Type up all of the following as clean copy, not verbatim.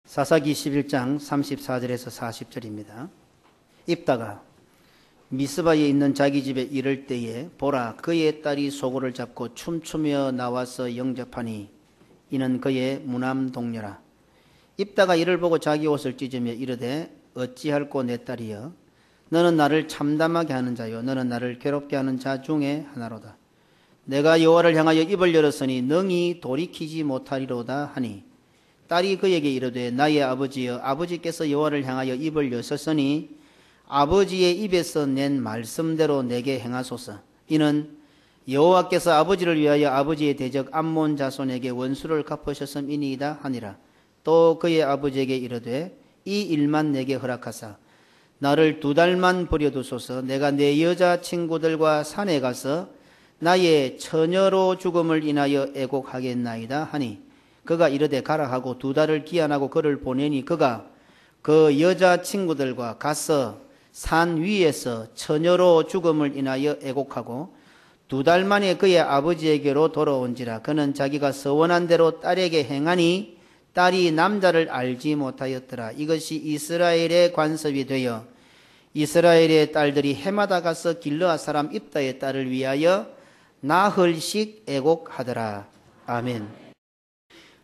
사사기 11장 34절에서 40절입니다. 입다가 미스바에 있는 자기 집에 이를 때에 보라 그의 딸이 소고를 잡고 춤추며 나와서 영접하니 이는 그의 무남 동료라. 입다가 이를 보고 자기 옷을 찢으며 이르되 어찌할꼬 내 딸이여 너는 나를 참담하게 하는 자요 너는 나를 괴롭게 하는 자 중에 하나로다. 내가 여호와를 향하여 입을 열었으니 능히 돌이키지 못하리로다 하니 딸이 그에게 이르되 나의 아버지여 아버지께서 여호와를 향하여 입을 여셨으니 아버지의 입에서 낸 말씀대로 내게 행하소서. 이는 여호와께서 아버지를 위하여 아버지의 대적 암몬 자손에게 원수를 갚으셨음이니이다 하니라. 또 그의 아버지에게 이르되 이 일만 내게 허락하사 나를 2달만 버려두소서. 내가 내 여자 친구들과 산에 가서 나의 처녀로 죽음을 인하여 애곡하겠나이다 하니 그가 이르되 가라 하고 2달을 기한하고 그를 보내니 그가 그 여자 친구들과 가서 산 위에서 처녀로 죽음을 인하여 애곡하고 2달 만에 그의 아버지에게로 돌아온지라. 그는 자기가 서원한 대로 딸에게 행하니 딸이 남자를 알지 못하였더라. 이것이 이스라엘의 관습이 되어 이스라엘의 딸들이 해마다 가서 길르앗 사람 입다의 딸을 위하여 나흘씩 애곡하더라. 아멘.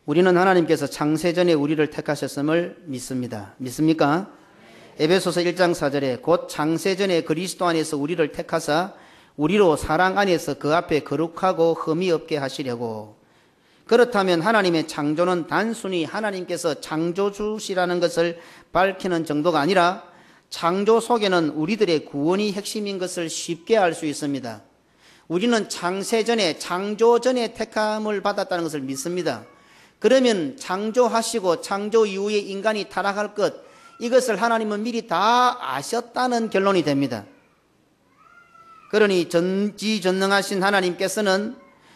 우리는 하나님께서 창세전에 우리를 택하셨음을 믿습니다. 믿습니까? 에베소서 1장 4절에 곧 창세전에 그리스도 안에서 우리를 택하사 우리로 사랑 안에서 그 앞에 거룩하고 흠이 없게 하시려고. 그렇다면 하나님의 창조는 단순히 하나님께서 창조주시라는 것을 밝히는 정도가 아니라 창조 속에는 우리들의 구원이 핵심인 것을 쉽게 알 수 있습니다. 우리는 창세전에 창조 전에 택함을 받았다는 것을 믿습니다. 그러면 창조하시고 창조 이후에 인간이 타락할 것, 이것을 하나님은 미리 다 아셨다는 결론이 됩니다. 그러니 전지전능하신 하나님께서는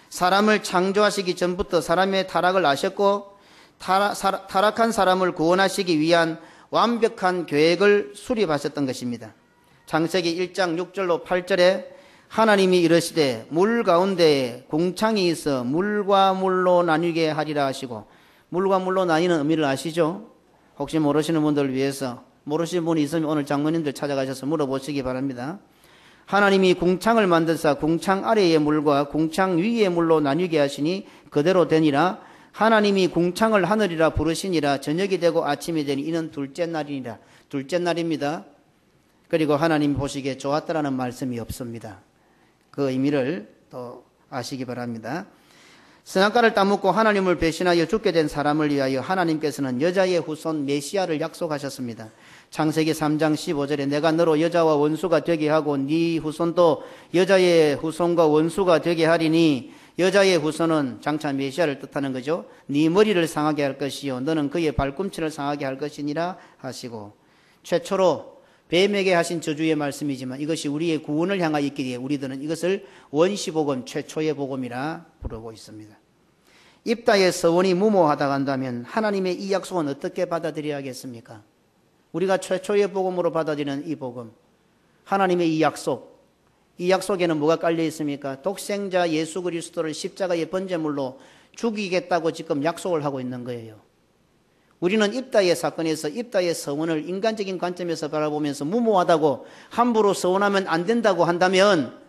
사람을 창조하시기 전부터 사람의 타락을 아셨고 타락한 사람을 구원하시기 위한 완벽한 계획을 수립하셨던 것입니다. 창세기 1장 6절로 8절에 하나님이 이르시되 물 가운데에 궁창이 있어 물과 물로 나뉘게 하리라 하시고, 물과 물로 나뉘는 의미를 아시죠? 혹시 모르시는 분들을 위해서, 모르시는 분이 있으면 오늘 장로님들 찾아가셔서 물어보시기 바랍니다. 하나님이 궁창을 만드사 궁창 아래의 물과 궁창 위의 물로 나뉘게 하시니 그대로 되니라. 하나님이 궁창을 하늘이라 부르시니라. 저녁이 되고 아침이 되니 이는 둘째 날이니라. 둘째 날입니다. 그리고 하나님이 보시기에 좋았다라는 말씀이 없습니다. 그 의미를 또 아시기 바랍니다. 선악과를 따먹고 하나님을 배신하여 죽게 된 사람을 위하여 하나님께서는 여자의 후손 메시아를 약속하셨습니다. 창세기 3장 15절에 내가 너로 여자와 원수가 되게 하고 네 후손도 여자의 후손과 원수가 되게 하리니, 여자의 후손은 장차 메시아를 뜻하는 거죠. 네 머리를 상하게 할 것이요 너는 그의 발꿈치를 상하게 할 것이니라 하시고, 최초로 뱀에게 하신 저주의 말씀이지만 이것이 우리의 구원을 향하여 있기에 우리들은 이것을 원시복음, 최초의 복음이라 부르고 있습니다. 입다의 서원이 무모하다고 한다면 하나님의 이 약속은 어떻게 받아들여야겠습니까? 우리가 최초의 복음으로 받아들이는 이 복음, 하나님의 이 약속에는 뭐가 깔려 있습니까? 독생자 예수 그리스도를 십자가의 번제물로 죽이겠다고 지금 약속을 하고 있는 거예요. 우리는 입다의 사건에서 입다의 서원을 인간적인 관점에서 바라보면서 무모하다고 함부로 서원하면 안 된다고 한다면,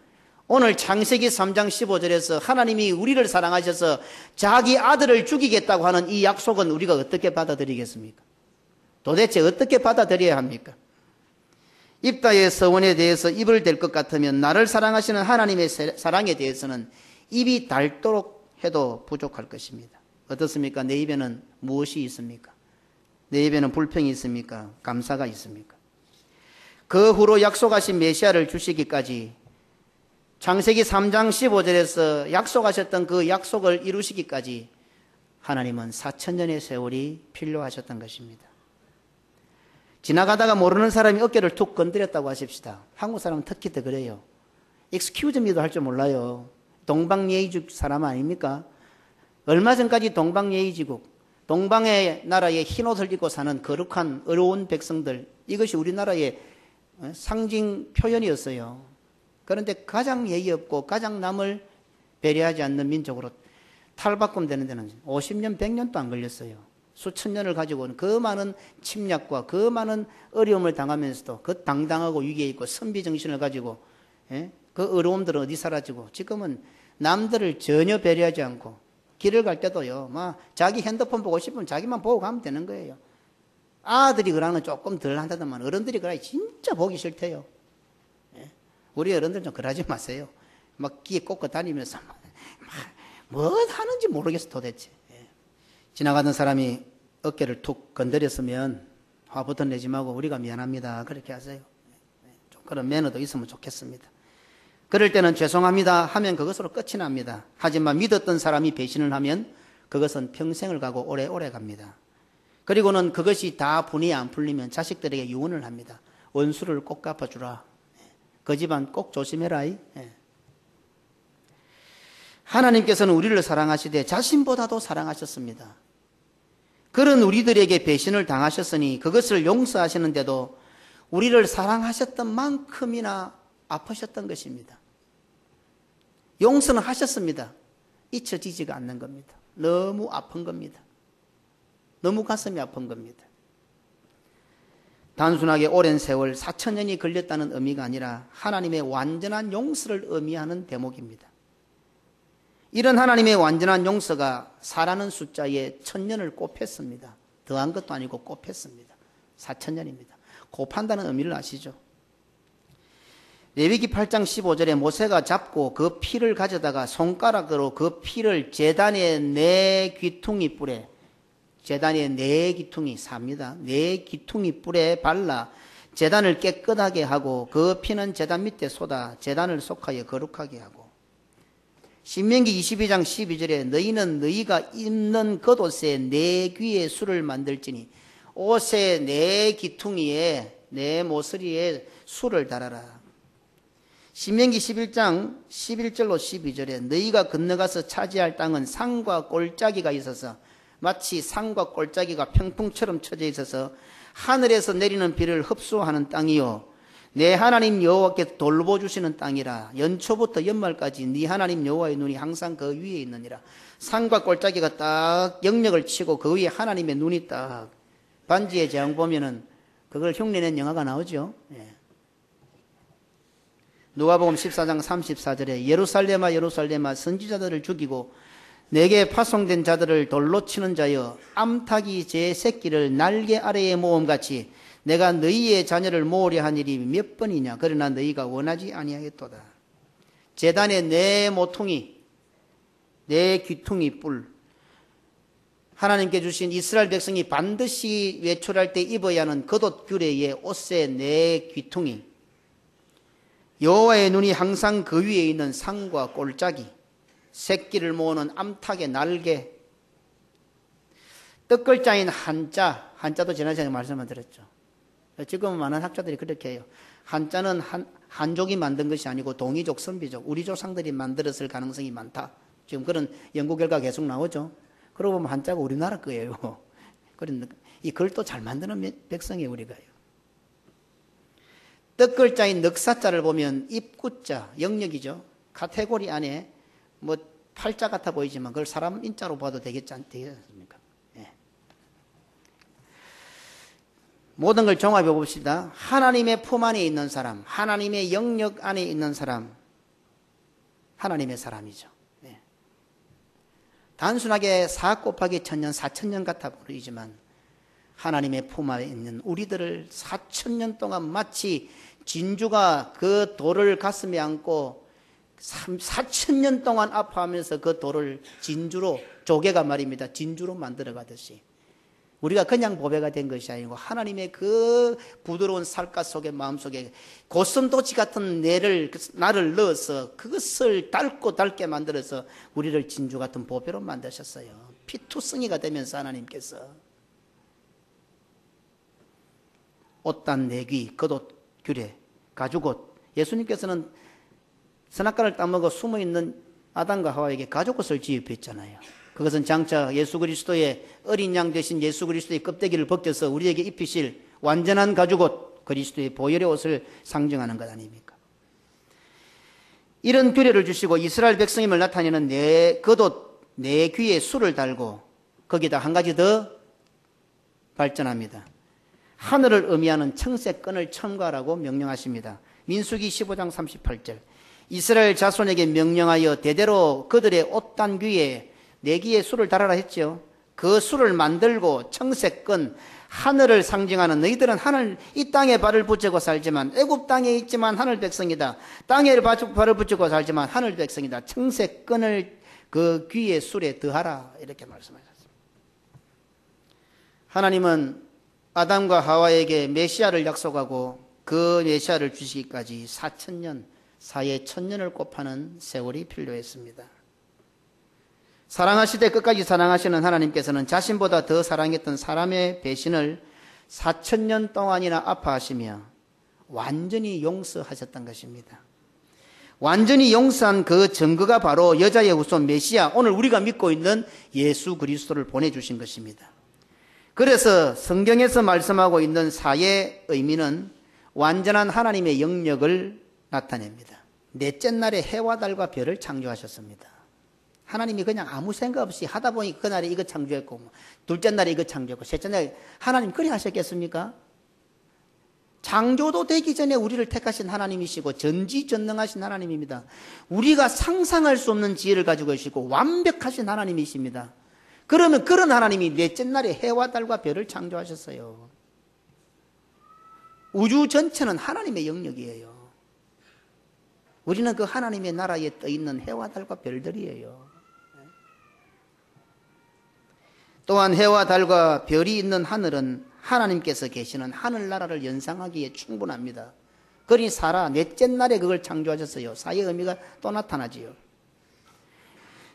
오늘 창세기 3장 15절에서 하나님이 우리를 사랑하셔서 자기 아들을 죽이겠다고 하는 이 약속은 우리가 어떻게 받아들이겠습니까? 도대체 어떻게 받아들여야 합니까? 입다의 서원에 대해서 입을 댈 것 같으면 나를 사랑하시는 하나님의 사랑에 대해서는 입이 닳도록 해도 부족할 것입니다. 어떻습니까? 내 입에는 무엇이 있습니까? 내 입에는 불평이 있습니까? 감사가 있습니까? 그 후로 약속하신 메시아를 주시기까지, 창세기 3장 15절에서 약속하셨던 그 약속을 이루시기까지 하나님은 4,000년의 세월이 필요하셨던 것입니다. 지나가다가 모르는 사람이 어깨를 툭 건드렸다고 하십시다. 한국 사람은 특히 더 그래요. excuse me도 할 줄 몰라요. 동방예의국 사람 아닙니까? 얼마 전까지 동방예의지국, 동방의 나라에 흰옷을 입고 사는 거룩한 어려운 백성들, 이것이 우리나라의 상징 표현이었어요. 그런데 가장 예의 없고 가장 남을 배려하지 않는 민족으로 탈바꿈되는 데는 50년, 100년도 안 걸렸어요. 수천 년을 가지고는 그 많은 침략과 그 많은 어려움을 당하면서도 그 당당하고 위기에 있고 선비정신을 가지고, 예? 그 어려움들은 어디 사라지고, 지금은 남들을 전혀 배려하지 않고 길을 갈 때도요, 막 자기 핸드폰 보고 싶으면 자기만 보고 가면 되는 거예요. 아들이 그러는 조금 덜 한다더만 어른들이 그러니 진짜 보기 싫대요. 예? 우리 어른들 좀 그러지 마세요. 막 귀에 꽂고 다니면서 뭐 하는지 모르겠어 도대체. 예. 지나가던 사람이 어깨를 툭 건드렸으면 화부터 내지 말고 우리가 미안합니다 그렇게 하세요. 좀 그런 매너도 있으면 좋겠습니다. 그럴 때는 죄송합니다 하면 그것으로 끝이 납니다. 하지만 믿었던 사람이 배신을 하면 그것은 평생을 가고 오래오래 갑니다. 그리고는 그것이 다 분이 안 풀리면 자식들에게 유언을 합니다. 원수를 꼭 갚아주라. 그 집안 꼭 조심해라. 하나님께서는 우리를 사랑하시되 자신보다도 사랑하셨습니다. 그런 우리들에게 배신을 당하셨으니 그것을 용서하시는데도 우리를 사랑하셨던 만큼이나 아프셨던 것입니다. 용서는 하셨습니다. 잊혀지지가 않는 겁니다. 너무 아픈 겁니다. 너무 가슴이 아픈 겁니다. 단순하게 오랜 세월 4,000년이 걸렸다는 의미가 아니라 하나님의 완전한 용서를 의미하는 대목입니다. 이런 하나님의 완전한 용서가 사라는 숫자에 1,000년을 곱했습니다. 더한 것도 아니고 곱했습니다. 4,000년입니다. 곱한다는 의미를 아시죠? 레위기 8장 15절에 모세가 잡고 그 피를 가져다가 손가락으로 그 피를 제단의 네 귀퉁이 뿔에, 제단의 네 귀퉁이 삽니다. 네 귀퉁이 뿔에 발라 제단을 깨끗하게 하고 그 피는 제단 밑에 쏟아 제단을 속하여 거룩하게 하고, 신명기 22장 12절에 너희는 너희가 입는 겉옷에 네 귀의 수를 만들지니 옷의 네 귀퉁이에 네 모서리에 수를 달아라. 신명기 11장 11절로 12절에 너희가 건너가서 차지할 땅은 산과 골짜기가 있어서 마치 산과 골짜기가 평풍처럼 쳐져 있어서 하늘에서 내리는 비를 흡수하는 땅이요 내 하나님 여호와께서 돌보주시는 땅이라. 연초부터 연말까지 네 하나님 여호와의 눈이 항상 그 위에 있느니라. 산과 골짜기가 딱 영역을 치고 그 위에 하나님의 눈이 딱, 반지의 제왕 보면은 그걸 흉내낸 영화가 나오죠. 예. 누가복음 14장 34절에 예루살렘아 예루살렘아 선지자들을 죽이고 내게 파송된 자들을 돌로 치는 자여 암탉이 제 새끼를 날개 아래에 모음같이 내가 너희의 자녀를 모으려 한 일이 몇 번이냐. 그러나 너희가 원하지 아니하였도다. 제단의 네 모퉁이, 네 귀퉁이 뿔, 하나님께 주신 이스라엘 백성이 반드시 외출할 때 입어야 하는 겉옷 규례의 옷의 네 귀퉁이, 여호와의 눈이 항상 그 위에 있는 산과 골짜기, 새끼를 모으는 암탉의 날개, 뜻글자인 한자, 한자도 지난 시간에 말씀을 드렸죠. 지금 많은 학자들이 그렇게 해요. 한자는 한족이 만든 것이 아니고 동이족, 선비족, 우리 조상들이 만들었을 가능성이 많다. 지금 그런 연구 결과 계속 나오죠. 그러고 보면 한자가 우리나라 거예요. 그런 이 글도 잘 만드는 백성이에요, 우리가요. 뜻글자인 넉사자를 보면 입구자, 영역이죠. 카테고리 안에 뭐 팔자 같아 보이지만 그걸 사람 인자로 봐도 되겠지 않습니까? 모든 걸 종합해 봅시다. 하나님의 품 안에 있는 사람, 하나님의 영역 안에 있는 사람, 하나님의 사람이죠. 네. 단순하게 4 곱하기 1,000년, 4,000년 같아 보이지만 하나님의 품 안에 있는 우리들을 4,000년 동안 마치 진주가 그 돌을 가슴에 안고 4,000년 동안 아파하면서 그 돌을 진주로, 조개가 말입니다. 진주로 만들어 가듯이 우리가 그냥 보배가 된 것이 아니고 하나님의 그 부드러운 살갗 속에, 마음속에 고슴도치 같은 나를 넣어서 그것을 닳게 만들어서 우리를 진주 같은 보배로 만드셨어요. 피투성이가 되면서 하나님께서 옷단 내귀, 겉옷 규례, 가죽옷. 예수님께서는 선악과를 따먹어 숨어있는 아담과 하와에게 가죽옷을 지입했잖아요. 그것은 장차 예수 그리스도의 어린 양 대신 예수 그리스도의 껍데기를 벗겨서 우리에게 입히실 완전한 가죽옷, 그리스도의 보혈의 옷을 상징하는 것 아닙니까? 이런 규례를 주시고 이스라엘 백성임을 나타내는 내 겉옷, 내 귀에 수를 달고 거기다 한 가지 더 발전합니다. 하늘을 의미하는 청색끈을 첨가하라고 명령하십니다. 민수기 15장 38절. 이스라엘 자손에게 명령하여 대대로 그들의 옷단귀에 네기의 수를 달아라 했죠. 그 수를 만들고 청색끈, 하늘을 상징하는 너희들은 하늘 이 땅에 발을 붙이고 살지만 애굽 땅에 있지만 하늘 백성이다. 땅에 발을 붙이고 살지만 하늘 백성이다. 청색끈을 그 귀의 술에 더하라 이렇게 말씀하셨습니다. 하나님은 아담과 하와에게 메시아를 약속하고 그 메시아를 주시기까지 4,000년, 사해 1,000년을 곱하는 세월이 필요했습니다. 사랑하시되 끝까지 사랑하시는 하나님께서는 자신보다 더 사랑했던 사람의 배신을 4,000년 동안이나 아파하시며 완전히 용서하셨던 것입니다. 완전히 용서한 그 증거가 바로 여자의 후손 메시아, 오늘 우리가 믿고 있는 예수 그리스도를 보내주신 것입니다. 그래서 성경에서 말씀하고 있는 사의 의미는 완전한 하나님의 영역을 나타냅니다. 넷째 날에 해와 달과 별을 창조하셨습니다. 하나님이 그냥 아무 생각 없이 하다 보니 그날에 이거 창조했고, 둘째 날에 이거 창조했고, 셋째 날에 하나님 그리 하셨겠습니까? 창조도 되기 전에 우리를 택하신 하나님이시고 전지전능하신 하나님입니다. 우리가 상상할 수 없는 지혜를 가지고 계시고 완벽하신 하나님이십니다. 그러면 그런 하나님이 넷째 날에 해와 달과 별을 창조하셨어요. 우주 전체는 하나님의 영역이에요. 우리는 그 하나님의 나라에 떠있는 해와 달과 별들이에요. 또한 해와 달과 별이 있는 하늘은 하나님께서 계시는 하늘나라를 연상하기에 충분합니다. 그러니 사라 넷째 날에 그걸 창조하셨어요. 사의 의미가 또 나타나지요.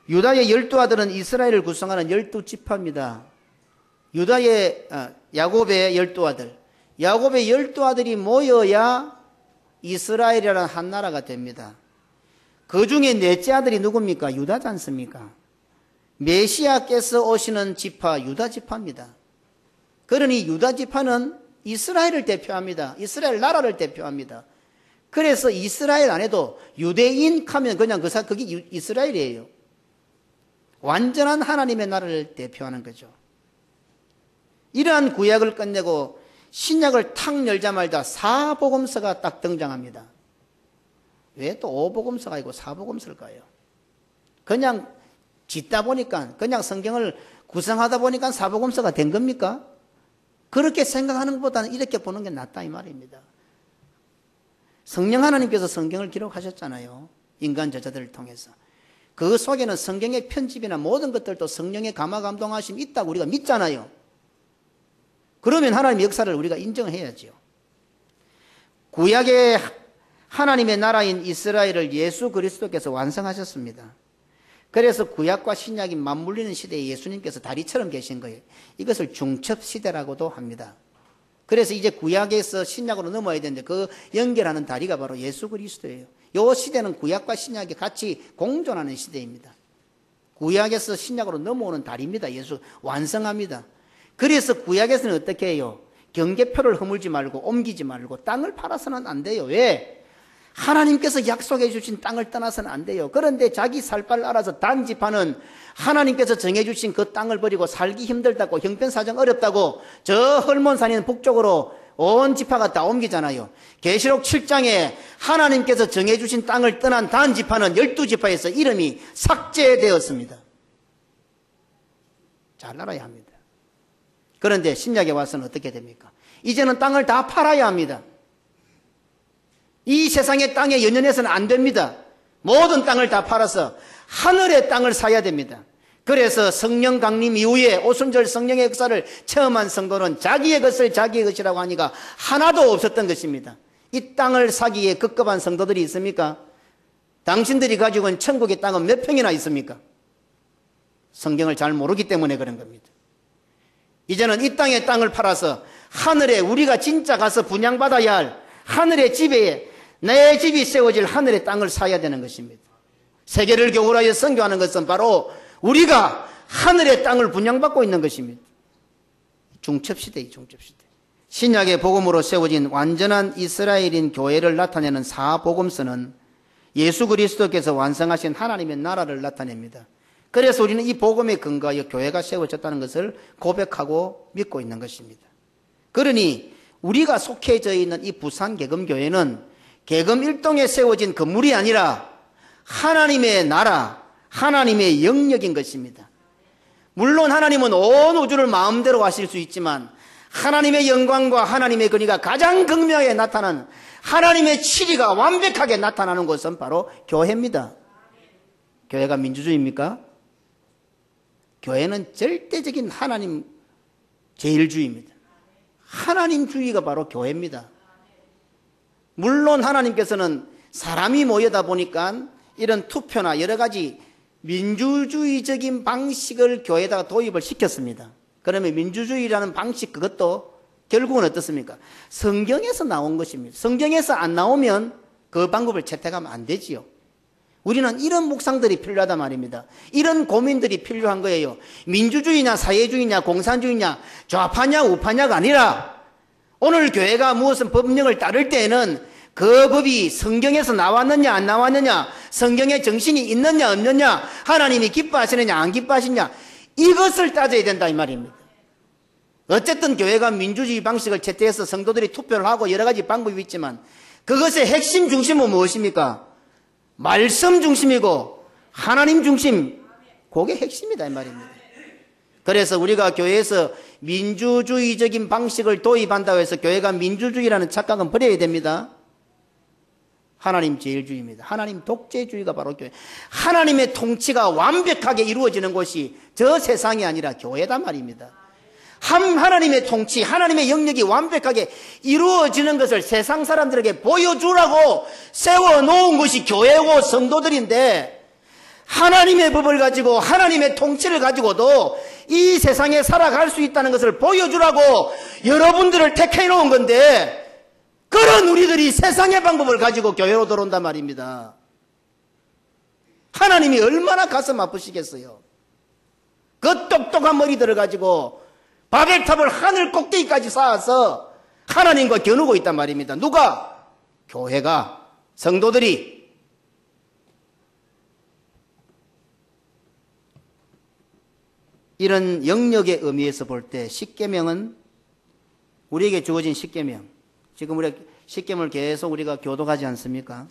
유다의 12아들은 이스라엘을 구성하는 12지파입니다. 야곱의 12아들. 야곱의 12아들이 모여야 이스라엘이라는 한 나라가 됩니다. 그 중에 넷째 아들이 누굽니까? 유다지 않습니까? 메시아께서 오시는 지파 유다 지파입니다. 그러니 유다 지파는 이스라엘을 대표합니다. 이스라엘 나라를 대표합니다. 그래서 이스라엘 안에도 유대인 하면 그냥 그게 이스라엘이에요. 완전한 하나님의 나라를 대표하는 거죠. 이러한 구약을 끝내고 신약을 탁 열자마자 사복음서가 딱 등장합니다. 왜 또 오복음서가 아니고 사복음서일까요? 그냥 짓다 보니까, 그냥 성경을 구성하다 보니까 사복음서가 된 겁니까? 그렇게 생각하는 것보다는 이렇게 보는 게 낫다 이 말입니다. 성령 하나님께서 성경을 기록하셨잖아요. 인간 저자들을 통해서. 그 속에는 성경의 편집이나 모든 것들도 성령의 감화 감동하심이 있다고 우리가 믿잖아요. 그러면 하나님의 역사를 우리가 인정해야죠. 구약의 하나님의 나라인 이스라엘을 예수 그리스도께서 완성하셨습니다. 그래서 구약과 신약이 맞물리는 시대에 예수님께서 다리처럼 계신 거예요. 이것을 중첩시대라고도 합니다. 그래서 이제 구약에서 신약으로 넘어야 되는데 그 연결하는 다리가 바로 예수 그리스도예요. 이 시대는 구약과 신약이 같이 공존하는 시대입니다. 구약에서 신약으로 넘어오는 다리입니다. 예수 완성합니다. 그래서 구약에서는 어떻게 해요? 경계표를 허물지 말고 옮기지 말고 땅을 팔아서는 안 돼요. 왜? 하나님께서 약속해 주신 땅을 떠나서는 안 돼요. 그런데 자기 살 바를 알아서 단 지파는 하나님께서 정해 주신 그 땅을 버리고 살기 힘들다고, 형편사정 어렵다고 저 헐몬산인 북쪽으로 온 지파가 다 옮기잖아요. 계시록 7장에 하나님께서 정해 주신 땅을 떠난 단 지파는 12지파에서 이름이 삭제되었습니다. 잘 알아야 합니다. 그런데 신약에 와서는 어떻게 됩니까? 이제는 땅을 다 팔아야 합니다. 이 세상의 땅에 연연해서는 안 됩니다. 모든 땅을 다 팔아서 하늘의 땅을 사야 됩니다. 그래서 성령 강림 이후에 오순절 성령의 역사를 체험한 성도는 자기의 것을 자기의 것이라고 하니까 하나도 없었던 것입니다. 이 땅을 사기에 급급한 성도들이 있습니까? 당신들이 가지고 있는 천국의 땅은 몇 평이나 있습니까? 성경을 잘 모르기 때문에 그런 겁니다. 이제는 이 땅의 땅을 팔아서 하늘에 우리가 진짜 가서 분양받아야 할 하늘의 집에 내 집이 세워질 하늘의 땅을 사야 되는 것입니다. 세계를 교훈하여 선교하는 것은 바로 우리가 하늘의 땅을 분양받고 있는 것입니다. 중첩시대의 중첩시대. 신약의 복음으로 세워진 완전한 이스라엘인 교회를 나타내는 사복음서는 예수 그리스도께서 완성하신 하나님의 나라를 나타냅니다. 그래서 우리는 이 복음에 근거하여 교회가 세워졌다는 것을 고백하고 믿고 있는 것입니다. 그러니 우리가 속해져 있는 이 부산계금교회는 계금 일동에 세워진 건물이 아니라 하나님의 나라, 하나님의 영역인 것입니다. 물론 하나님은 온 우주를 마음대로 하실 수 있지만 하나님의 영광과 하나님의 권위가 가장 극명하게 나타나는, 하나님의 치리가 완벽하게 나타나는 곳은 바로 교회입니다. 교회가 민주주의입니까? 교회는 절대적인 하나님 제일주의입니다. 하나님주의가 바로 교회입니다. 물론 하나님께서는 사람이 모여다 보니까 이런 투표나 여러 가지 민주주의적인 방식을 교회에다가 도입을 시켰습니다. 그러면 민주주의라는 방식, 그것도 결국은 어떻습니까? 성경에서 나온 것입니다. 성경에서 안 나오면 그 방법을 채택하면 안 되지요. 우리는 이런 묵상들이 필요하단 말입니다. 이런 고민들이 필요한 거예요. 민주주의냐 사회주의냐 공산주의냐 좌파냐 우파냐가 아니라 오늘 교회가 무엇은 법령을 따를 때에는 그 법이 성경에서 나왔느냐 안 나왔느냐, 성경의 정신이 있느냐 없느냐, 하나님이 기뻐하시느냐 안 기뻐하시느냐, 이것을 따져야 된다 이 말입니다. 어쨌든 교회가 민주주의 방식을 채택해서 성도들이 투표를 하고 여러 가지 방법이 있지만 그것의 핵심 중심은 무엇입니까? 말씀 중심이고 하나님 중심, 그게 핵심이다 이 말입니다. 그래서 우리가 교회에서 민주주의적인 방식을 도입한다고 해서 교회가 민주주의라는 착각은 버려야 됩니다. 하나님 제일주의입니다. 하나님 독재주의가 바로 교회. 하나님의 통치가 완벽하게 이루어지는 곳이 저 세상이 아니라 교회단 말입니다. 하나님의 통치, 하나님의 영역이 완벽하게 이루어지는 것을 세상 사람들에게 보여주라고 세워놓은 것이 교회고 성도들인데, 하나님의 법을 가지고 하나님의 통치를 가지고도 이 세상에 살아갈 수 있다는 것을 보여주라고 여러분들을 택해 놓은 건데, 그런 우리들이 세상의 방법을 가지고 교회로 들어온단 말입니다. 하나님이 얼마나 가슴 아프시겠어요. 그 똑똑한 머리들을 가지고 바벨탑을 하늘 꼭대기까지 쌓아서 하나님과 겨누고 있단 말입니다. 누가? 교회가, 성도들이. 이런 영역의 의미에서 볼 때 십계명은 우리에게 주어진 십계명, 지금 우리가 십계명을 계속 우리가 교독하지 않습니까?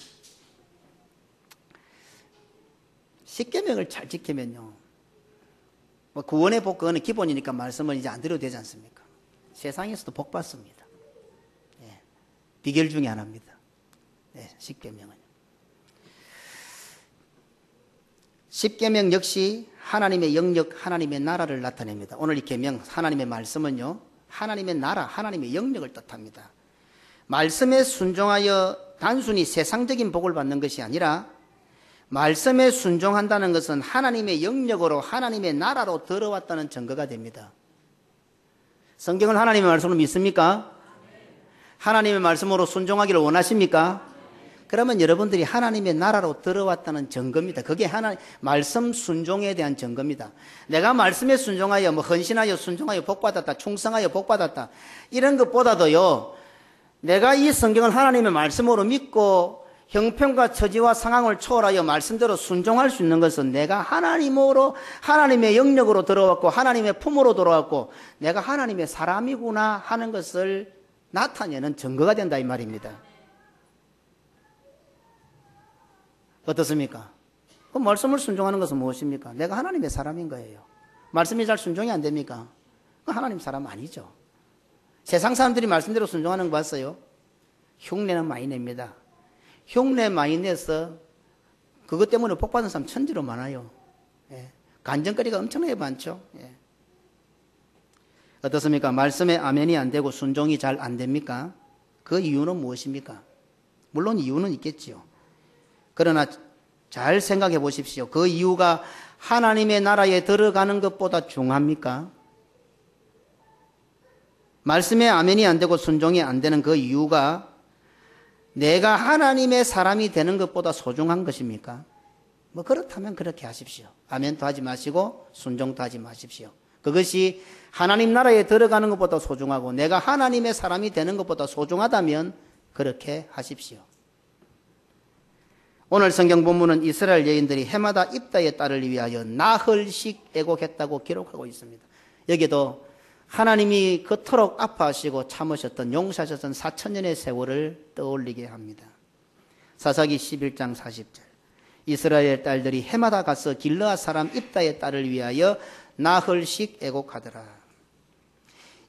십계명을 잘 지키면요, 구원의 복, 그거는 기본이니까 말씀을 이제 안 드려도 되지 않습니까? 세상에서도 복 받습니다. 예, 비결 중에 하나입니다. 예, 십계명은. 십계명 역시 하나님의 영역, 하나님의 나라를 나타냅니다. 오늘 이 계명, 하나님의 말씀은요, 하나님의 나라, 하나님의 영역을 뜻합니다. 말씀에 순종하여 단순히 세상적인 복을 받는 것이 아니라 말씀에 순종한다는 것은 하나님의 영역으로, 하나님의 나라로 들어왔다는 증거가 됩니다. 성경을 하나님의 말씀으로 믿습니까? 하나님의 말씀으로 순종하기를 원하십니까? 그러면 여러분들이 하나님의 나라로 들어왔다는 증거입니다. 그게 말씀 순종에 대한 증거입니다. 내가 말씀에 순종하여 헌신하여 순종하여 복받았다, 충성하여 복받았다, 이런 것보다도요, 내가 이 성경을 하나님의 말씀으로 믿고 형편과 처지와 상황을 초월하여 말씀대로 순종할 수 있는 것은 내가 하나님으로, 하나님의 영역으로 들어왔고 하나님의 품으로 들어왔고 내가 하나님의 사람이구나 하는 것을 나타내는 증거가 된다 이 말입니다. 어떻습니까? 그 말씀을 순종하는 것은 무엇입니까? 내가 하나님의 사람인 거예요. 말씀이 잘 순종이 안 됩니까? 그 하나님 사람 아니죠. 세상 사람들이 말씀대로 순종하는 거 봤어요? 흉내는 많이 냅니다. 흉내 많이 내서 그것 때문에 복받은 사람 천지로 많아요. 예. 간증거리가 엄청나게 많죠. 예. 어떻습니까? 말씀에 아멘이 안 되고 순종이 잘 안 됩니까? 그 이유는 무엇입니까? 물론 이유는 있겠지요. 그러나 잘 생각해 보십시오. 그 이유가 하나님의 나라에 들어가는 것보다 중합니까? 말씀에 아멘이 안 되고 순종이 안 되는 그 이유가 내가 하나님의 사람이 되는 것보다 소중한 것입니까? 그렇다면 그렇게 하십시오. 아멘도 하지 마시고 순종도 하지 마십시오. 그것이 하나님 나라에 들어가는 것보다 소중하고 내가 하나님의 사람이 되는 것보다 소중하다면 그렇게 하십시오. 오늘 성경 본문은 이스라엘 여인들이 해마다 입다의 딸을 위하여 나흘씩 애곡했다고 기록하고 있습니다. 여기도 하나님이 그토록 아파하시고 참으셨던 용서하셨던 4,000년의 세월을 떠올리게 합니다. 사사기 11장 40절 이스라엘 딸들이 해마다 가서 길르앗 사람 입다의 딸을 위하여 나흘씩 애곡하더라.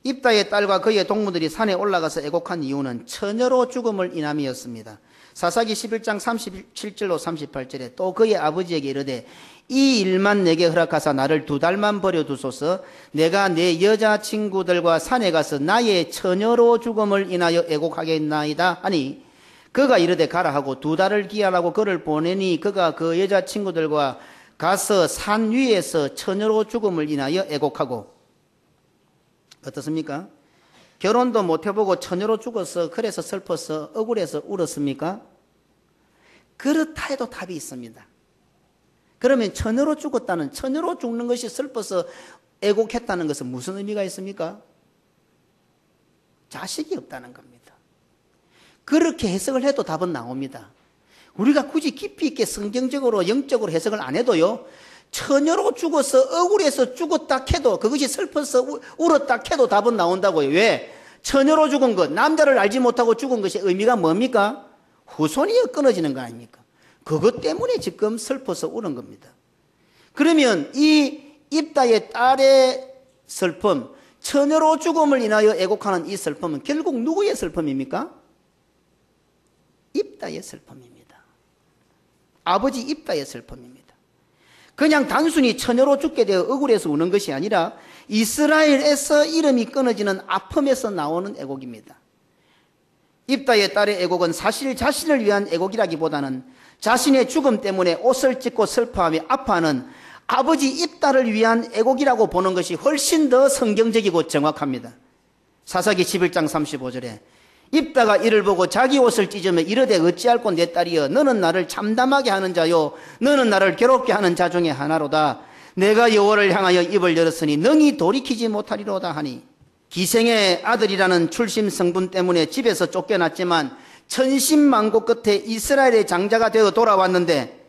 입다의 딸과 그의 동무들이 산에 올라가서 애곡한 이유는 처녀로 죽음을 인함이었습니다. 사사기 11장 37절로 38절에 또 그의 아버지에게 이르되 이 일만 내게 허락하사 나를 2달만 버려두소서. 내가 내 여자친구들과 산에 가서 나의 처녀로 죽음을 인하여 애곡하겠나이다 하니 그가 이르되 가라 하고 2달을 기한하고 그를 보내니 그가 그 여자친구들과 가서 산 위에서 처녀로 죽음을 인하여 애곡하고. 어떻습니까? 결혼도 못 해보고 처녀로 죽어서 그래서 슬퍼서 억울해서 울었습니까? 그렇다 해도 답이 있습니다. 그러면 처녀로 죽었다는, 처녀로 죽는 것이 슬퍼서 애곡했다는 것은 무슨 의미가 있습니까? 자식이 없다는 겁니다. 그렇게 해석을 해도 답은 나옵니다. 우리가 굳이 깊이 있게 성경적으로 영적으로 해석을 안 해도요, 처녀로 죽어서 억울해서 죽었다 해도, 그것이 슬퍼서 울었다 해도 답은 나온다고요. 왜? 처녀로 죽은 것, 남자를 알지 못하고 죽은 것의 의미가 뭡니까? 후손이 끊어지는 거 아닙니까? 그것 때문에 지금 슬퍼서 우는 겁니다. 그러면 이 입다의 딸의 슬픔, 처녀로 죽음을 인하여 애곡하는 이 슬픔은 결국 누구의 슬픔입니까? 입다의 슬픔입니다. 아버지 입다의 슬픔입니다. 그냥 단순히 처녀로 죽게 되어 억울해서 우는 것이 아니라 이스라엘에서 이름이 끊어지는 아픔에서 나오는 애곡입니다. 입다의 딸의 애곡은 사실 자신을 위한 애곡이라기보다는 자신의 죽음 때문에 옷을 찢고 슬퍼하며 아파하는 아버지 입다를 위한 애곡이라고 보는 것이 훨씬 더 성경적이고 정확합니다. 사사기 11장 35절에 입다가 이를 보고 자기 옷을 찢으며 이르되 어찌할꼬 내 딸이여 너는 나를 참담하게 하는 자요 너는 나를 괴롭게 하는 자 중에 하나로다. 내가 여호와를 향하여 입을 열었으니 능히 돌이키지 못하리로다 하니, 기생의 아들이라는 출심 성분 때문에 집에서 쫓겨났지만 천신만고 끝에 이스라엘의 장자가 되어 돌아왔는데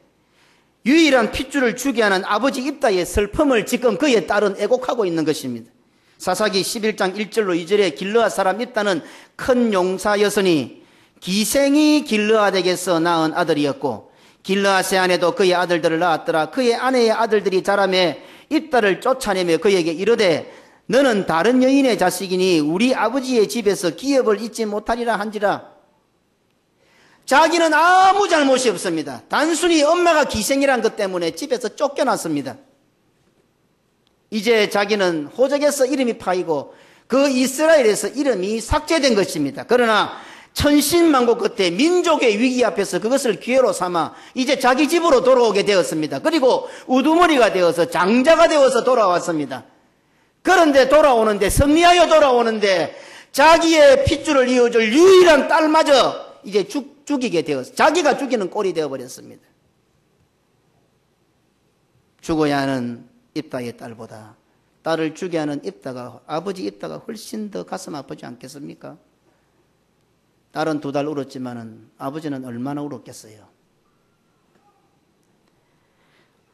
유일한 핏줄을 주게 하는 아버지 입다의 슬픔을 지금 그의 딸은 애곡하고 있는 것입니다. 사사기 11장 1절로 2절에 길르앗 사람 입다는 큰 용사였으니 기생이 길르앗에게서 낳은 아들이었고 길르앗의 아내도 그의 아들들을 낳았더라. 그의 아내의 아들들이 자라매 입다를 쫓아내며 그에게 이르되 너는 다른 여인의 자식이니 우리 아버지의 집에서 기업을 잊지 못하리라 한지라. 자기는 아무 잘못이 없습니다. 단순히 엄마가 기생이란 것 때문에 집에서 쫓겨났습니다. 이제 자기는 호적에서 이름이 파이고 그 이스라엘에서 이름이 삭제된 것입니다. 그러나 천신만고 끝에 민족의 위기 앞에서 그것을 기회로 삼아 이제 자기 집으로 돌아오게 되었습니다. 그리고 우두머리가 되어서 장자가 되어서 돌아왔습니다. 그런데 돌아오는데, 승리하여 돌아오는데 자기의 핏줄을 이어줄 유일한 딸마저 이제 죽이게 되어서 자기가 죽이는 꼴이 되어버렸습니다. 죽어야 하는 입다의 딸보다 딸을 죽게 하는 입다가, 아버지 입다가 훨씬 더 가슴 아프지 않겠습니까? 딸은 2달 울었지만은 아버지는 얼마나 울었겠어요.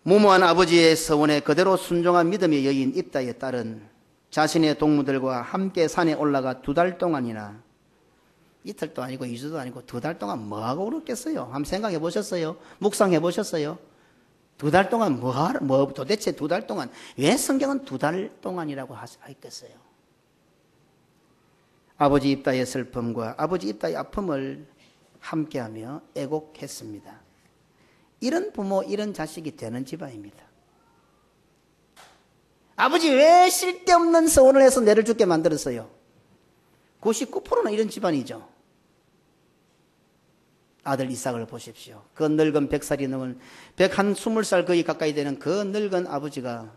무모한 아버지의 서원에 그대로 순종한 믿음의 여인 입다의 딸은 자신의 동무들과 함께 산에 올라가 2달 동안이나, 이틀도 아니고 2주도 아니고 2달 동안 뭐하고 울었겠어요? 한번 생각해 보셨어요? 묵상해 보셨어요? 2달 동안 도대체 2달 동안, 왜 성경은 2달 동안이라고 했겠어요? 아버지 입다의 슬픔과 아버지 입다의 아픔을 함께하며 애곡했습니다. 이런 부모, 이런 자식이 되는 집안입니다. 아버지 왜 쓸데없는 서원을 해서 내를 죽게 만들었어요? 99%는 이런 집안이죠. 아들 이삭을 보십시오. 그 늙은 100살이 넘은 120살 거의 가까이 되는 그 늙은 아버지가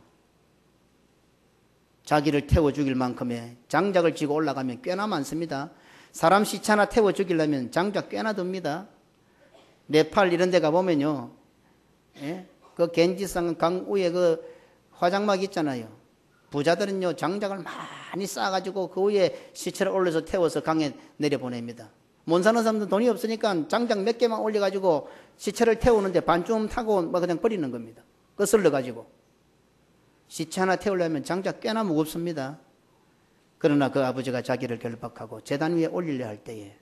자기를 태워 죽일 만큼의 장작을 쥐고 올라가면 꽤나 많습니다. 사람 시체 하나 태워 죽이려면 장작 꽤나 듭니다. 네팔 이런 데 가보면요, 예? 그 겐지산 강 위에 그 화장막 있잖아요. 부자들은요 장작을 많이 쌓아가지고 그 위에 시체를 올려서 태워서 강에 내려보냅니다. 못 사는 사람들은 돈이 없으니까 장작 몇 개만 올려가지고 시체를 태우는데 반쯤 타고 뭐 그냥 버리는 겁니다. 거슬러 가지고. 시체 하나 태우려면 장작 꽤나 무겁습니다. 그러나 그 아버지가 자기를 결박하고 제단 위에 올리려 할 때에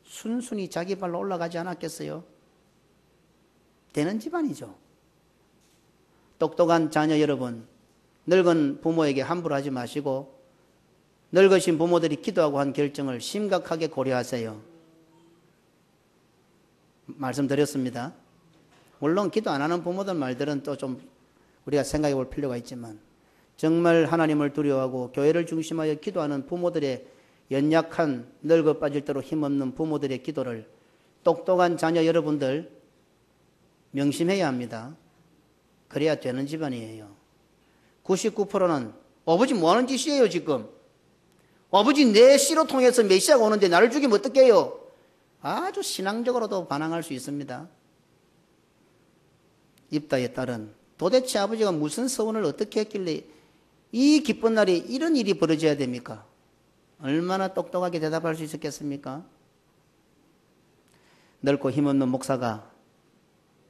순순히 자기 발로 올라가지 않았겠어요? 되는 집안이죠. 똑똑한 자녀 여러분, 늙은 부모에게 함부로 하지 마시고 늙으신 부모들이 기도하고 한 결정을 심각하게 고려하세요. 말씀드렸습니다. 물론 기도 안 하는 부모들 말들은 또 좀 우리가 생각해 볼 필요가 있지만 정말 하나님을 두려워하고 교회를 중심하여 기도하는 부모들의 연약한 늙어 빠질 대로 힘없는 부모들의 기도를 똑똑한 자녀 여러분들 명심해야 합니다. 그래야 되는 집안이에요. 99%는 아버지 뭐 하는 짓이에요 지금? 아버지 내 씨로 통해서 메시아가 오는데 나를 죽이면 어떡해요? 아주 신앙적으로도 반항할 수 있습니다. 입다의 딸은 도대체 아버지가 무슨 서원을 어떻게 했길래 이 기쁜 날에 이런 일이 벌어져야 됩니까? 얼마나 똑똑하게 대답할 수 있었겠습니까? 넓고 힘없는 목사가,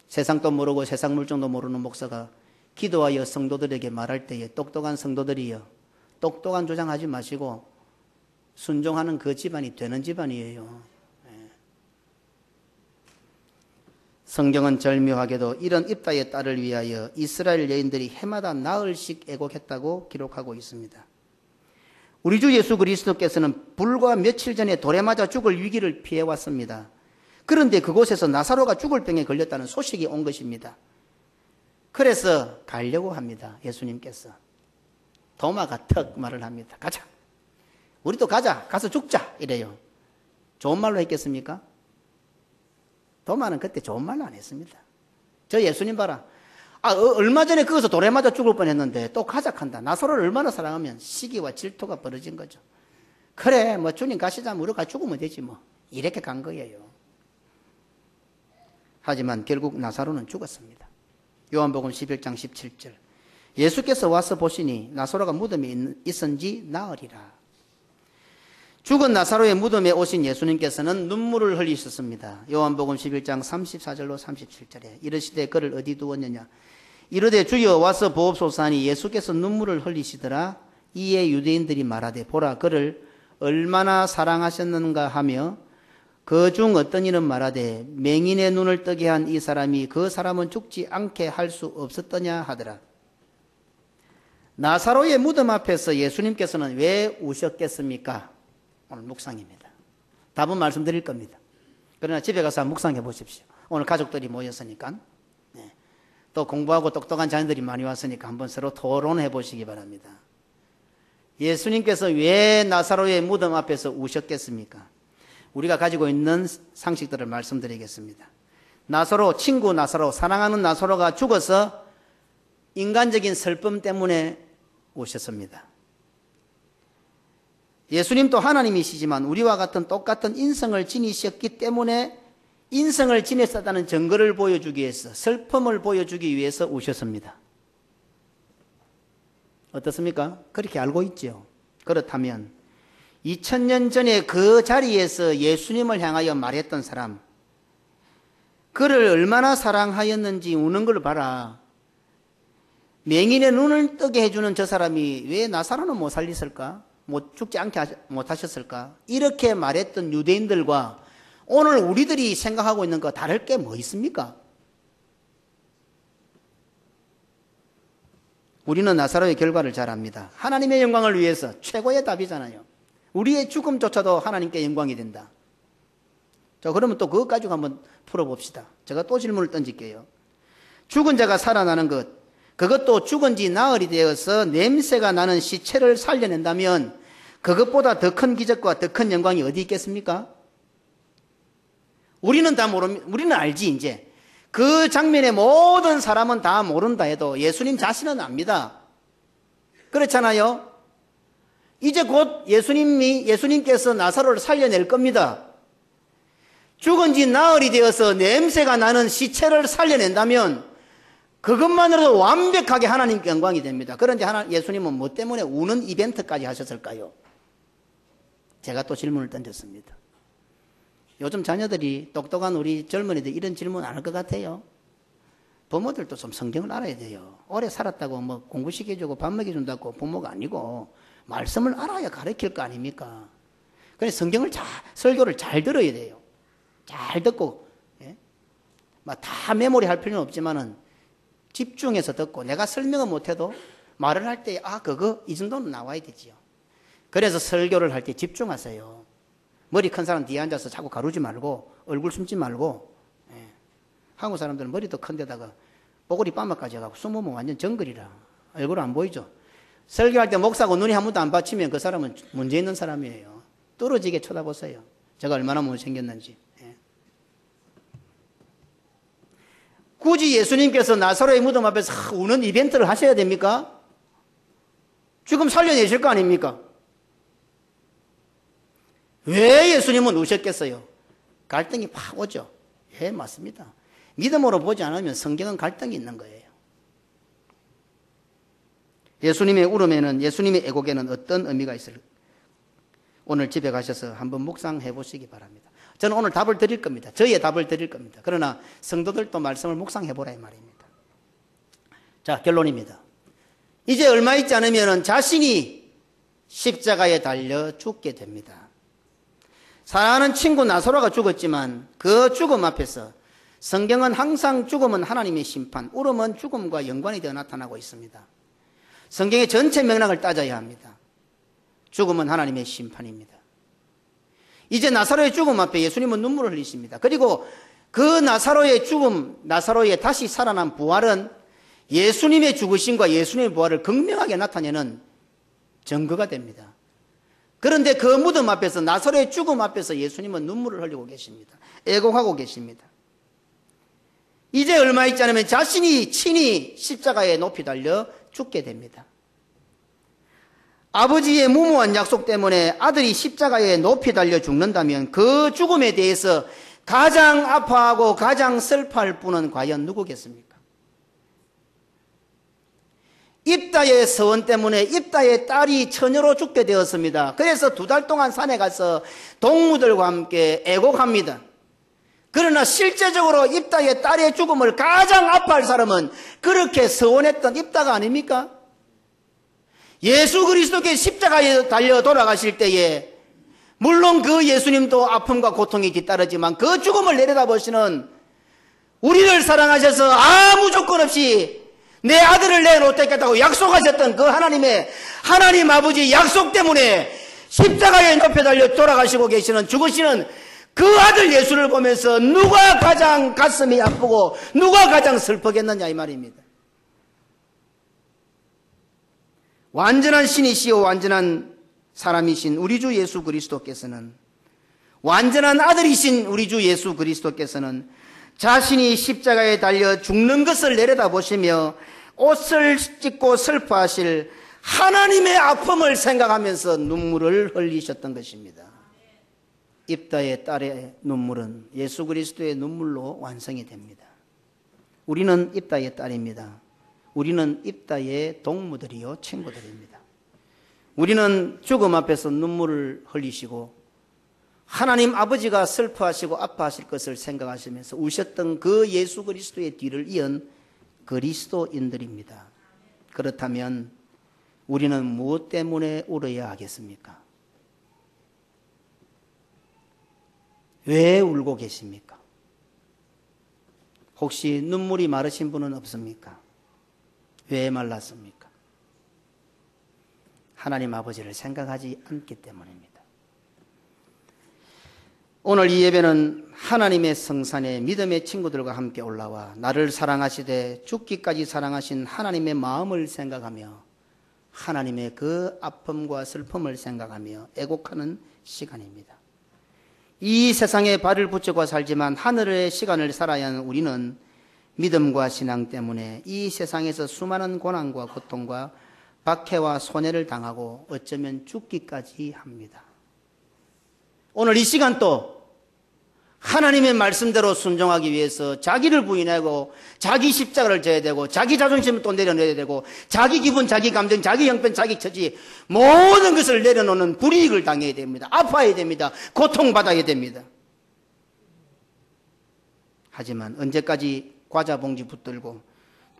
세상도 모르고 세상 물정도 모르는 목사가 기도하여 성도들에게 말할 때에 똑똑한 성도들이여, 똑똑한 조장하지 마시고 순종하는 그 집안이 되는 집안이에요. 성경은 절묘하게도 이런 입다의 딸을 위하여 이스라엘 여인들이 해마다 나흘씩 애곡했다고 기록하고 있습니다. 우리 주 예수 그리스도께서는 불과 며칠 전에 돌에 맞아 죽을 위기를 피해왔습니다. 그런데 그곳에서 나사로가 죽을 병에 걸렸다는 소식이 온 것입니다. 그래서 가려고 합니다. 예수님께서. 도마가 턱 말을 합니다. 가자. 우리도 가자. 가서 죽자. 이래요. 좋은 말로 했겠습니까? 도마는 그때 좋은 말로 안 했습니다. 저 예수님 봐라. 얼마 전에 거기서 돌에 맞아 죽을 뻔했는데 또 가자한다. 나사로를 얼마나 사랑하면 시기와 질투가 벌어진 거죠. 그래, 뭐 주님 가시자면 우리가 죽으면 되지 뭐. 이렇게 간 거예요. 하지만 결국 나사로는 죽었습니다. 요한복음 11장 17절. 예수께서 와서 보시니 나사로가 무덤에 있은지 나으리라. 죽은 나사로의 무덤에 오신 예수님께서는 눈물을 흘리셨습니다. 요한복음 11장 34절로 37절에 이르시되 그를 어디 두었느냐. 이르되 주여 와서 보옵소서 하니 예수께서 눈물을 흘리시더라. 이에 유대인들이 말하되 보라 그를 얼마나 사랑하셨는가 하며 그 중 어떤 이는 말하되 맹인의 눈을 뜨게 한 이 사람이 그 사람은 죽지 않게 할 수 없었더냐 하더라. 나사로의 무덤 앞에서 예수님께서는 왜 우셨겠습니까? 오늘 묵상입니다. 답은 말씀드릴 겁니다. 그러나 집에 가서 묵상해 보십시오. 오늘 가족들이 모였으니까. 네. 또 공부하고 똑똑한 자녀들이 많이 왔으니까 한번 서로 토론해 보시기 바랍니다. 예수님께서 왜 나사로의 무덤 앞에서 우셨겠습니까? 우리가 가지고 있는 상식들을 말씀드리겠습니다. 나사로, 친구 나사로, 사랑하는 나사로가 죽어서 인간적인 슬픔 때문에 우셨습니다. 예수님도 하나님이시지만 우리와 같은 똑같은 인성을 지니셨기 때문에 인성을 지녔다는 증거를 보여주기 위해서, 슬픔을 보여주기 위해서 우셨습니다. 어떻습니까? 그렇게 알고 있죠. 그렇다면 2000년 전에 그 자리에서 예수님을 향하여 말했던 사람, 그를 얼마나 사랑하였는지 우는 걸 봐라. 맹인의 눈을 뜨게 해주는 저 사람이 왜 나사로는 못 살렸을까? 못 죽지 않게 못하셨을까? 이렇게 말했던 유대인들과 오늘 우리들이 생각하고 있는 거 다를 게 뭐 있습니까? 우리는 나사로의 결과를 잘 압니다. 하나님의 영광을 위해서 최고의 답이잖아요. 우리의 죽음조차도 하나님께 영광이 된다. 자, 그러면 또 그것 가지고 한번 풀어봅시다. 제가 또 질문을 던질게요. 죽은 자가 살아나는 것, 그것도 죽은 지 나흘이 되어서 냄새가 나는 시체를 살려낸다면 그것보다 더 큰 기적과 더 큰 영광이 어디 있겠습니까? 우리는 다 모릅니다. 우리는 알지 이제. 그 장면의 모든 사람은 다 모른다 해도 예수님 자신은 압니다. 그렇잖아요. 이제 곧 예수님께서 나사로를 살려낼 겁니다. 죽은 지 나흘이 되어서 냄새가 나는 시체를 살려낸다면 그것만으로도 완벽하게 하나님께 영광이 됩니다. 그런데 예수님은 뭐 때문에 우는 이벤트까지 하셨을까요? 제가 또 질문을 던졌습니다. 요즘 자녀들이 똑똑한 우리 젊은이들 이런 질문 안 할 것 같아요. 부모들도 좀 성경을 알아야 돼요. 오래 살았다고 뭐 공부시켜주고 밥 먹여준다고 부모가 아니고 말씀을 알아야 가르칠 거 아닙니까? 그래서 성경을 설교를 잘 들어야 돼요. 잘 듣고, 예? 다 메모리 할 필요는 없지만은 집중해서 듣고 내가 설명을 못해도 말을 할 때, 그거 이 정도는 나와야 되지요. 그래서 설교를 할 때 집중하세요. 머리 큰 사람 뒤에 앉아서 자꾸 가르지 말고 얼굴 숨지 말고. 예. 한국 사람들은 머리도 큰 데다가 뽀글이 빠마까지 해가지고 숨으면 완전 정글이라 얼굴 안 보이죠. 설교할 때 목사고 눈이 한 번도 안 받치면 그 사람은 문제 있는 사람이에요. 떨어지게 쳐다보세요. 제가 얼마나 못생겼는지. 예. 굳이 예수님께서 나사로의 무덤 앞에서 우는 이벤트를 하셔야 됩니까? 지금 살려내실 거 아닙니까? 왜 예수님은 우셨겠어요? 갈등이 팍 오죠. 예, 맞습니다. 믿음으로 보지 않으면 성경은 갈등이 있는 거예요. 예수님의 울음에는, 예수님의 애곡에는 어떤 의미가 있을까? 오늘 집에 가셔서 한번 묵상해 보시기 바랍니다. 저는 오늘 답을 드릴 겁니다. 저의 답을 드릴 겁니다. 그러나 성도들도 말씀을 묵상해 보라 이 말입니다. 자, 결론입니다. 이제 얼마 있지 않으면 자신이 십자가에 달려 죽게 됩니다. 사랑하는 친구 나사로가 죽었지만 그 죽음 앞에서 성경은 항상 죽음은 하나님의 심판, 울음은 죽음과 연관이 되어 나타나고 있습니다. 성경의 전체 맥락을 따져야 합니다. 죽음은 하나님의 심판입니다. 이제 나사로의 죽음 앞에 예수님은 눈물을 흘리십니다. 그리고 그 나사로의 죽음, 나사로의 다시 살아난 부활은 예수님의 죽으심과 예수님의 부활을 극명하게 나타내는 증거가 됩니다. 그런데 그 무덤 앞에서, 나사로의 죽음 앞에서 예수님은 눈물을 흘리고 계십니다. 애곡하고 계십니다. 이제 얼마 있지 않으면 자신이 친히 십자가에 높이 달려 죽게 됩니다. 아버지의 무모한 약속 때문에 아들이 십자가에 높이 달려 죽는다면 그 죽음에 대해서 가장 아파하고 가장 슬퍼할 분은 과연 누구겠습니까? 입다의 서원 때문에 입다의 딸이 처녀로 죽게 되었습니다. 그래서 2달 동안 산에 가서 동무들과 함께 애곡합니다. 그러나 실제적으로 입다의 딸의 죽음을 가장 아파할 사람은 그렇게 서원했던 입다가 아닙니까? 예수 그리스도께 십자가에 달려 돌아가실 때에 물론 그 예수님도 아픔과 고통이 뒤따르지만 그 죽음을 내려다보시는 우리를 사랑하셔서 아무 조건 없이 내 아들을 내놓겠다고 약속하셨던 그 하나님 아버지 약속 때문에 십자가에 높여 달려 돌아가시고 계시는, 죽으시는 그 아들 예수를 보면서 누가 가장 가슴이 아프고 누가 가장 슬프겠느냐 이 말입니다. 완전한 신이시오 완전한 사람이신 우리 주 예수 그리스도께서는, 완전한 아들이신 우리 주 예수 그리스도께서는 자신이 십자가에 달려 죽는 것을 내려다보시며 옷을 찢고 슬퍼하실 하나님의 아픔을 생각하면서 눈물을 흘리셨던 것입니다. 입다의 딸의 눈물은 예수 그리스도의 눈물로 완성이 됩니다. 우리는 입다의 딸입니다. 우리는 입다의 동무들이요 친구들입니다. 우리는 죽음 앞에서 눈물을 흘리시고 하나님 아버지가 슬퍼하시고 아파하실 것을 생각하시면서 우셨던 그 예수 그리스도의 뒤를 이은 그리스도인들입니다. 그렇다면 우리는 무엇 때문에 울어야 하겠습니까? 왜 울고 계십니까? 혹시 눈물이 마르신 분은 없습니까? 왜 말랐습니까? 하나님 아버지를 생각하지 않기 때문입니다. 오늘 이 예배는 하나님의 성산에 믿음의 친구들과 함께 올라와 나를 사랑하시되 죽기까지 사랑하신 하나님의 마음을 생각하며 하나님의 그 아픔과 슬픔을 생각하며 애곡하는 시간입니다. 이 세상에 발을 붙이고 살지만 하늘의 시간을 살아야 하는 우리는 믿음과 신앙 때문에 이 세상에서 수많은 고난과 고통과 박해와 손해를 당하고 어쩌면 죽기까지 합니다. 오늘 이 시간 또 하나님의 말씀대로 순종하기 위해서 자기를 부인하고 자기 십자가를 져야 되고 자기 자존심을 또 내려내야 되고 자기 기분, 자기 감정, 자기 형편, 자기 처지 모든 것을 내려놓는 불이익을 당해야 됩니다. 아파야 됩니다. 고통받아야 됩니다. 하지만 언제까지 과자 봉지 붙들고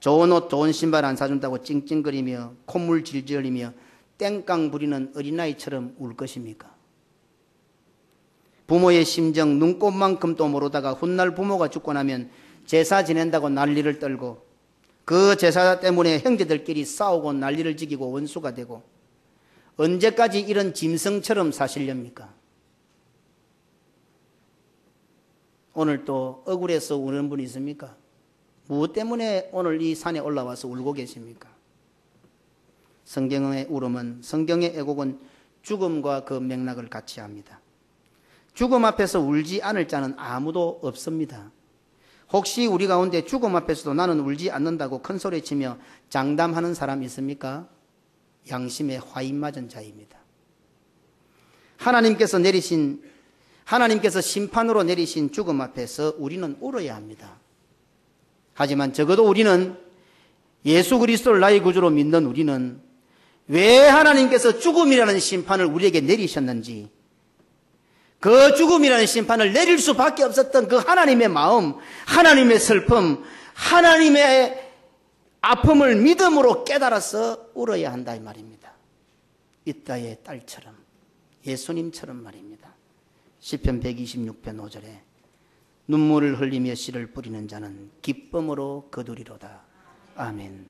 좋은 옷 좋은 신발 안 사준다고 찡찡거리며 콧물 질질 흘리며 땡깡 부리는 어린아이처럼 울 것입니까? 부모의 심정 눈꼽만큼도 모르다가 훗날 부모가 죽고 나면 제사 지낸다고 난리를 떨고 그 제사 때문에 형제들끼리 싸우고 난리를 지기고 원수가 되고 언제까지 이런 짐승처럼 사시렵니까? 오늘 또 억울해서 우는 분이 있습니까? 무엇 때문에 오늘 이 산에 올라와서 울고 계십니까? 성경의 울음은, 성경의 애곡은 죽음과 그 맥락을 같이 합니다. 죽음 앞에서 울지 않을 자는 아무도 없습니다. 혹시 우리 가운데 죽음 앞에서도 나는 울지 않는다고 큰 소리치며 장담하는 사람 있습니까? 양심에 화인 맞은 자입니다. 하나님께서 심판으로 내리신 죽음 앞에서 우리는 울어야 합니다. 하지만 적어도 우리는 예수 그리스도를 나의 구주로 믿는 우리는 왜 하나님께서 죽음이라는 심판을 우리에게 내리셨는지, 그 죽음이라는 심판을 내릴 수밖에 없었던 그 하나님의 마음, 하나님의 슬픔, 하나님의 아픔을 믿음으로 깨달아서 울어야 한다 이 말입니다. 이따의 딸처럼, 예수님처럼 말입니다. 시편 126편 5절에 눈물을 흘리며 씨를 뿌리는 자는 기쁨으로 거두리로다. 아멘.